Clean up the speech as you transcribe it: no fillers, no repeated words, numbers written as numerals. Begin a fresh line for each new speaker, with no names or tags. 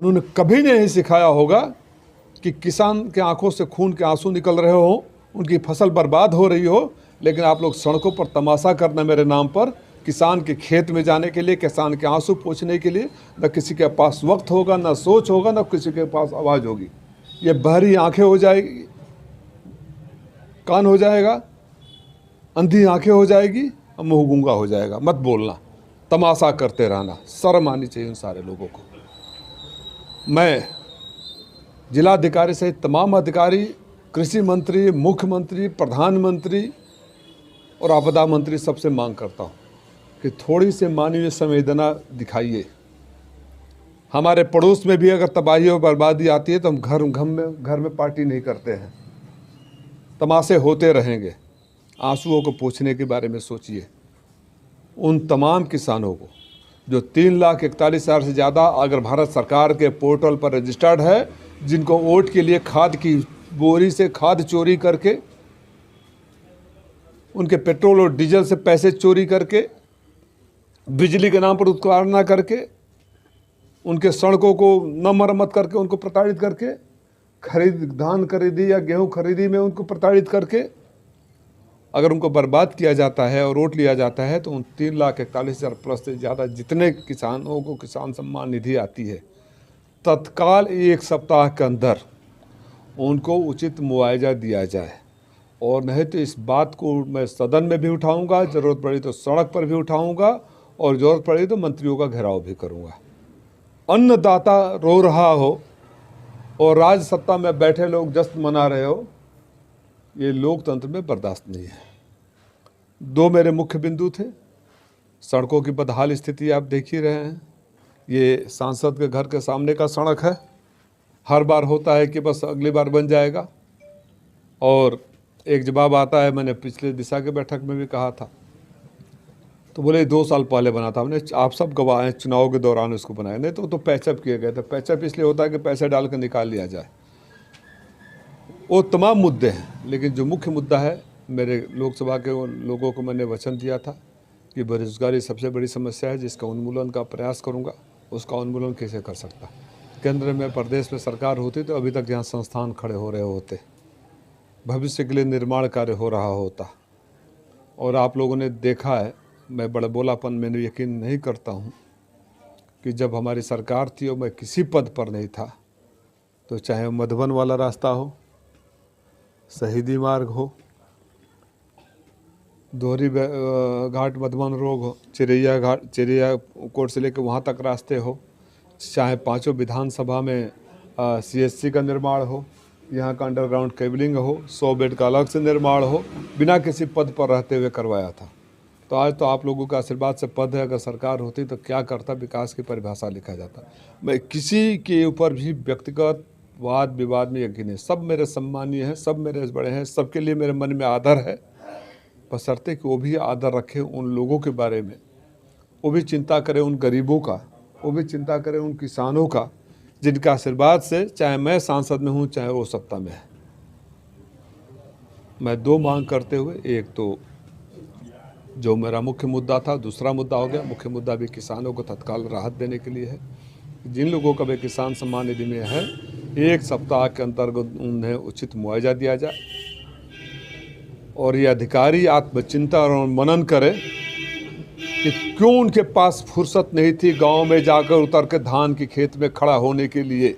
उन्होंने कभी नहीं सिखाया होगा कि किसान के आंखों से खून के आंसू निकल रहे हो, उनकी फसल बर्बाद हो रही हो, लेकिन आप लोग सड़कों पर तमाशा करना मेरे नाम पर, किसान के खेत में जाने के लिए, किसान के आंसू पोंछने के लिए न किसी के पास वक्त होगा, न सोच होगा, न किसी के पास आवाज़ होगी। ये बहरी आंखें हो जाएगी, कान हो जाएगा, अंधी आंखें हो जाएगी और मुंह गूंगा हो जाएगा। मत बोलना, तमाशा करते रहना। शर्म आनी चाहिए उन सारे लोगों को। मैं जिलाधिकारी सहित तमाम अधिकारी, कृषि मंत्री, मुख्यमंत्री, प्रधानमंत्री और आपदा मंत्री सबसे मांग करता हूँ कि थोड़ी सी मानवीय संवेदना दिखाइए। हमारे पड़ोस में भी अगर तबाही और बर्बादी आती है तो हम घर में पार्टी नहीं करते हैं। तमाशे होते रहेंगे। आंसुओं को पोंछने के बारे में सोचिए। उन तमाम किसानों को जो 3,41,000 से ज़्यादा अगर भारत सरकार के पोर्टल पर रजिस्टर्ड है, जिनको वोट के लिए खाद की बोरी से खाद चोरी करके, उनके पेट्रोल और डीजल से पैसे चोरी करके, बिजली के नाम पर उत्पादन करके, उनके सड़कों को न मरम्मत करके, उनको प्रताड़ित करके, धान खरीदी या गेहूं खरीदी में उनको प्रताड़ित करके अगर उनको बर्बाद किया जाता है और वोट लिया जाता है, तो उन 3,41,000 प्लस से ज़्यादा जितने किसानों को किसान सम्मान निधि आती है, तत्काल 1 सप्ताह के अंदर उनको उचित मुआवजा दिया जाए। और नहीं तो इस बात को मैं सदन में भी उठाऊंगा, ज़रूरत पड़ी तो सड़क पर भी उठाऊंगा और ज़रूरत पड़ी तो मंत्रियों का घेराव भी करूंगा। अन्नदाता रो रहा हो और राज सत्ता में बैठे लोग जश्न मना रहे हो, ये लोकतंत्र में बर्दाश्त नहीं है। 2 मेरे मुख्य बिंदु थे। सड़कों की बदहाल स्थिति आप देख ही रहे हैं। ये सांसद के घर के सामने का सड़क है। हर बार होता है कि बस अगली बार बन जाएगा, और एक जवाब आता है, मैंने पिछले दिशा के बैठक में भी कहा था, तो बोले 2 साल पहले बना था हमने। आप सब गवाह हैं, चुनाव के दौरान उसको बनाया। नहीं तो पैचअप किए गए थे। पैचअप इसलिए होता है कि पैसे डाल कर निकाल लिया जाए। वो तमाम मुद्दे हैं, लेकिन जो मुख्य मुद्दा है, मेरे लोकसभा के लोगों को मैंने वचन दिया था कि बेरोजगारी सबसे बड़ी समस्या है, जिसका उन्मूलन का प्रयास करूंगा। उसका उन्मूलन कैसे कर सकता? केंद्र में, प्रदेश में सरकार होती तो अभी तक यहाँ संस्थान खड़े हो रहे होते, भविष्य के लिए निर्माण कार्य हो रहा होता। और आप लोगों ने देखा है, मैं बड़े बोलापन में यकीन नहीं करता हूँ कि जब हमारी सरकार थी और मैं किसी पद पर नहीं था, तो चाहे मधुबन वाला रास्ता हो, शहीदी मार्ग हो, दोहरी घाट मधुबन रोड हो, चिरैया कोट से लेकर वहाँ तक रास्ते हो, चाहे 5 विधानसभा में CSC का निर्माण हो, यहाँ का अंडरग्राउंड केबलिंग हो, 100 बेड का अलग से निर्माण हो, बिना किसी पद पर रहते हुए करवाया था। तो आज तो आप लोगों का आशीर्वाद से पद है। अगर सरकार होती तो क्या करता, विकास की परिभाषा लिखा जाता। मैं किसी के ऊपर भी व्यक्तिगत वाद विवाद में यकीन है। सब मेरे सम्मानीय हैं, सब मेरे बड़े हैं, सबके लिए मेरे मन में आदर है, बशर्ते कि वो भी आदर रखें उन लोगों के बारे में, वो भी चिंता करें उन गरीबों का, वो भी चिंता करें उन किसानों का, जिनका आशीर्वाद से चाहे मैं सांसद में हूँ, चाहे वो सत्ता में है। मैं 2 मांग करते हुए, एक तो जो मेरा मुख्य मुद्दा था, दूसरा मुद्दा हो गया। मुख्य मुद्दा भी किसानों को तत्काल राहत देने के लिए है। जिन लोगों का भी किसान सम्मान निधि में है, 1 सप्ताह के अंतर्गत उन्हें उचित मुआवजा दिया जाए। और ये अधिकारी आत्मचिंतन और मनन करें कि क्यों उनके पास फुर्सत नहीं थी गांव में जाकर उतर के धान की खेत में खड़ा होने के लिए।